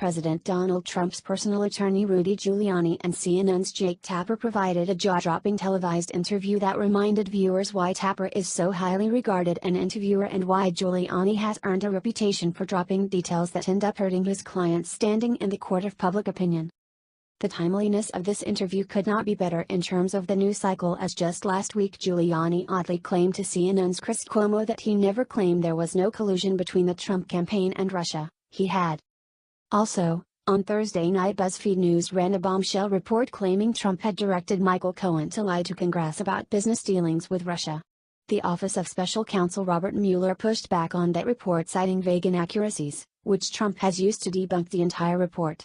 President Donald Trump's personal attorney Rudy Giuliani and CNN's Jake Tapper provided a jaw-dropping televised interview that reminded viewers why Tapper is so highly regarded an interviewer and why Giuliani has earned a reputation for dropping details that end up hurting his client's standing in the court of public opinion. The timeliness of this interview could not be better in terms of the news cycle, as just last week Giuliani oddly claimed to CNN's Chris Cuomo that he never claimed there was no collusion between the Trump campaign and Russia. He had. Also, on Thursday night BuzzFeed News ran a bombshell report claiming Trump had directed Michael Cohen to lie to Congress about business dealings with Russia. The Office of Special Counsel Robert Mueller pushed back on that report, citing vague inaccuracies, which Trump has used to debunk the entire report.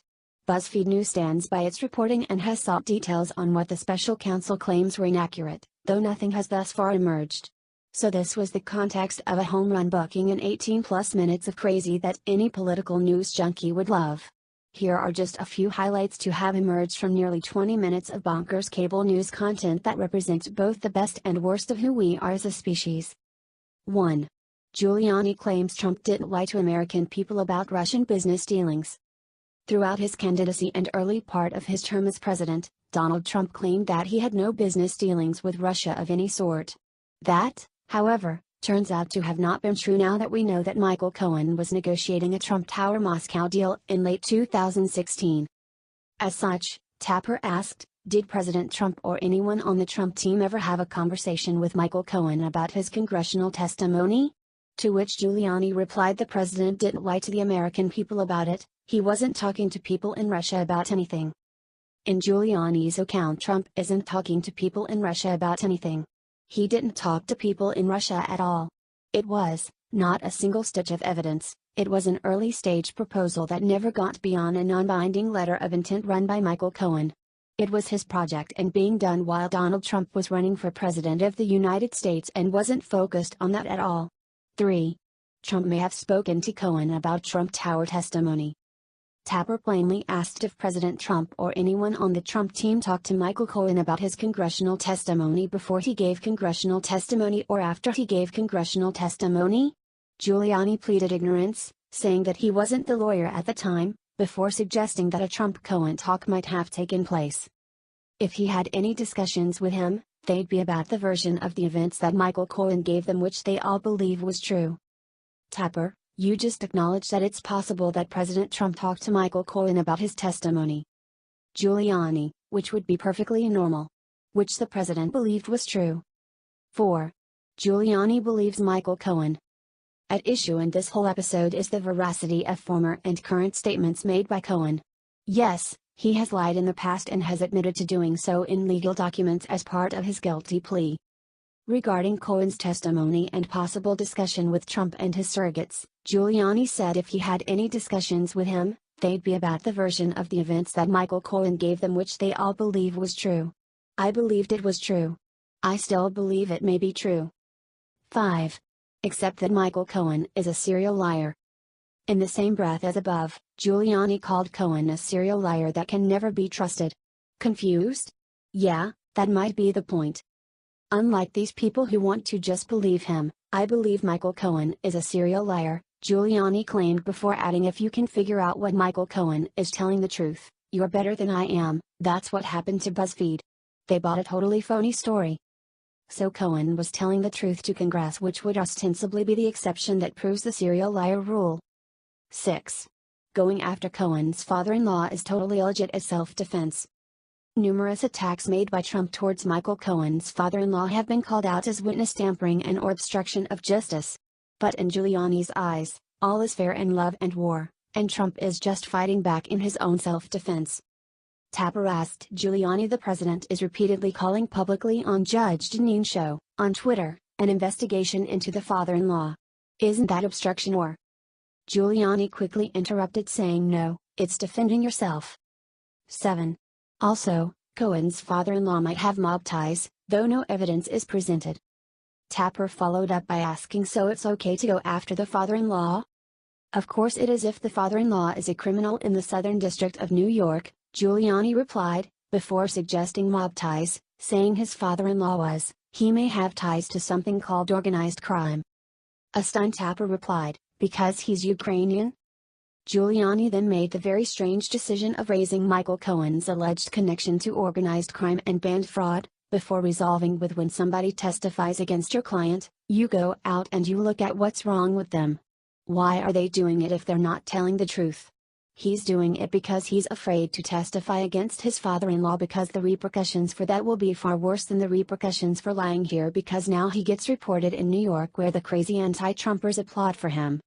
BuzzFeed News stands by its reporting and has sought details on what the special counsel claims were inaccurate, though nothing has thus far emerged. So this was the context of a home run booking and 18+ minutes of crazy that any political news junkie would love. Here are just a few highlights to have emerged from nearly 20 minutes of bonkers cable news content that represents both the best and worst of who we are as a species. 1. Giuliani claims Trump didn't lie to American people about Russian business dealings. Throughout his candidacy and early part of his term as president, Donald Trump claimed that he had no business dealings with Russia of any sort. That, however, turns out to have not been true now that we know that Michael Cohen was negotiating a Trump Tower Moscow deal in late 2016. As such, Tapper asked, did President Trump or anyone on the Trump team ever have a conversation with Michael Cohen about his congressional testimony? To which Giuliani replied the president didn't lie to the American people about it, he wasn't talking to people in Russia about anything. In Giuliani's account, Trump isn't talking to people in Russia about anything. He didn't talk to people in Russia at all. It was, not a single stitch of evidence, it was an early stage proposal that never got beyond a non-binding letter of intent run by Michael Cohen. It was his project and being done while Donald Trump was running for President of the United States and wasn't focused on that at all. 3. Trump may have spoken to Cohen about Trump Tower testimony. Tapper plainly asked if President Trump or anyone on the Trump team talked to Michael Cohen about his congressional testimony before he gave congressional testimony or after he gave congressional testimony. Giuliani pleaded ignorance, saying that he wasn't the lawyer at the time, before suggesting that a Trump-Cohen talk might have taken place. If he had any discussions with him, they'd be about the version of the events that Michael Cohen gave them, which they all believe was true. Tapper, you just acknowledged that it's possible that President Trump talked to Michael Cohen about his testimony. Giuliani, which would be perfectly normal. Which the president believed was true. 4. Giuliani believes Michael Cohen. At issue in this whole episode is the veracity of former and current statements made by Cohen. Yes, he has lied in the past and has admitted to doing so in legal documents as part of his guilty plea. Regarding Cohen's testimony and possible discussion with Trump and his surrogates, Giuliani said if he had any discussions with him, they'd be about the version of the events that Michael Cohen gave them, which they all believe was true. I believed it was true. I still believe it may be true. 5. Except that Michael Cohen is a serial liar. In the same breath as above, Giuliani called Cohen a serial liar that can never be trusted. Confused? Yeah, that might be the point. Unlike these people who want to just believe him, I believe Michael Cohen is a serial liar, Giuliani claimed, before adding, if you can figure out what Michael Cohen is telling the truth, you're better than I am. That's what happened to BuzzFeed. They bought a totally phony story. So Cohen was telling the truth to Congress, which would ostensibly be the exception that proves the serial liar rule. 6. Going after Cohen's father-in-law is totally legit as self-defense. Numerous attacks made by Trump towards Michael Cohen's father-in-law have been called out as witness tampering and or obstruction of justice. But in Giuliani's eyes, all is fair in love and war, and Trump is just fighting back in his own self-defense. Tapper asked Giuliani, the president is repeatedly calling publicly on Judge Jeanine's show, on Twitter, an investigation into the father-in-law. Isn't that obstruction or? Giuliani quickly interrupted, saying no, it's defending yourself. 7. Also, Cohen's father-in-law might have mob ties, though no evidence is presented. Tapper followed up by asking, so it's okay to go after the father-in-law? Of course it is if the father-in-law is a criminal in the Southern District of New York, Giuliani replied, before suggesting mob ties, saying his father-in-law was, he may have ties to something called organized crime. A stunned Tapper replied, because he's Ukrainian? Giuliani then made the very strange decision of raising Michael Cohen's alleged connection to organized crime and band fraud. Before resolving with when somebody testifies against your client, you go out and you look at what's wrong with them. Why are they doing it if they're not telling the truth? He's doing it because he's afraid to testify against his father-in-law because the repercussions for that will be far worse than the repercussions for lying here because now he gets reported in New York where the crazy anti-Trumpers applaud for him.